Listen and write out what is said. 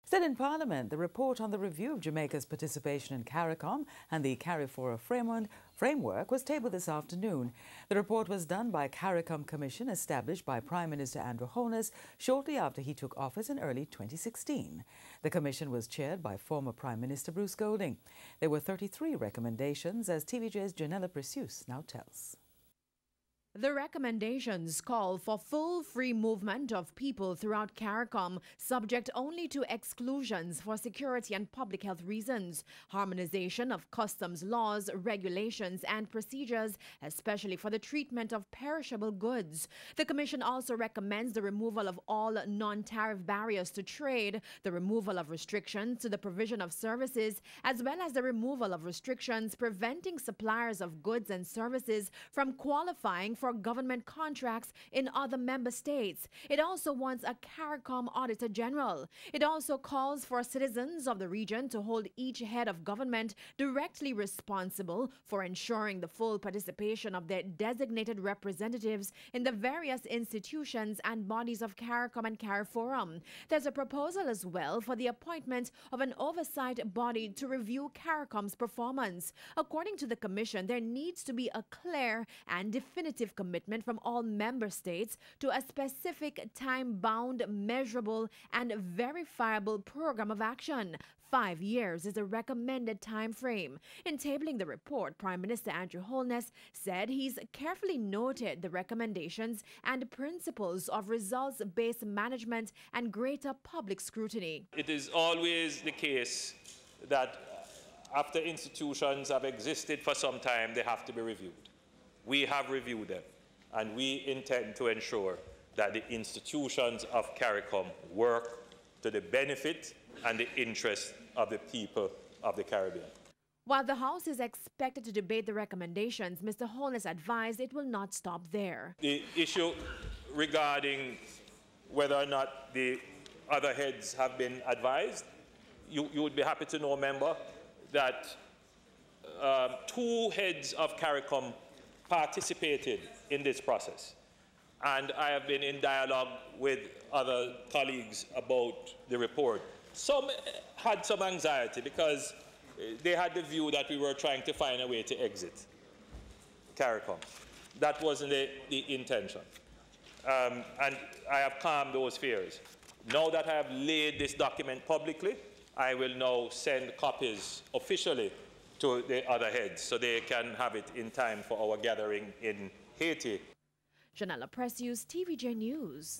Still in Parliament, the report on the review of Jamaica's participation in CARICOM and the CARIFORA framework was tabled this afternoon. The report was done by CARICOM Commission established by Prime Minister Andrew Holness shortly after he took office in early 2016. The commission was chaired by former Prime Minister Bruce Golding. There were 33 recommendations, as TVJ's Janella Precious now tells. The recommendations call for full free movement of people throughout CARICOM, subject only to exclusions for security and public health reasons, harmonization of customs laws, regulations and procedures, especially for the treatment of perishable goods. The Commission also recommends the removal of all non-tariff barriers to trade, the removal of restrictions to the provision of services, as well as the removal of restrictions preventing suppliers of goods and services from qualifying for government contracts in other member states. It also wants a CARICOM Auditor General. It also calls for citizens of the region to hold each head of government directly responsible for ensuring the full participation of their designated representatives in the various institutions and bodies of CARICOM and CARIFORUM. There's a proposal as well for the appointment of an oversight body to review CARICOM's performance. According to the Commission, there needs to be a clear and definitive commitment from all member states to a specific time-bound, measurable and verifiable program of action. 5 years is a recommended time frame. In tabling the report, Prime Minister Andrew Holness said he's carefully noted the recommendations and principles of results-based management and greater public scrutiny. It is always the case that after institutions have existed for some time, they have to be reviewed. We have reviewed them, and we intend to ensure that the institutions of CARICOM work to the benefit and the interest of the people of the Caribbean. While the House is expected to debate the recommendations, Mr. Holness advised it will not stop there. The issue regarding whether or not the other heads have been advised, you would be happy to know, member, that 2 heads of CARICOM participated in this process, and I have been in dialogue with other colleagues about the report. Some had some anxiety because they had the view that we were trying to find a way to exit CARICOM. That wasn't the intention, and I have calmed those fears. Now that I have laid this document publicly, I will now send copies officially to the other heads so they can have it in time for our gathering in Haiti. Janella Precious, TVJ News.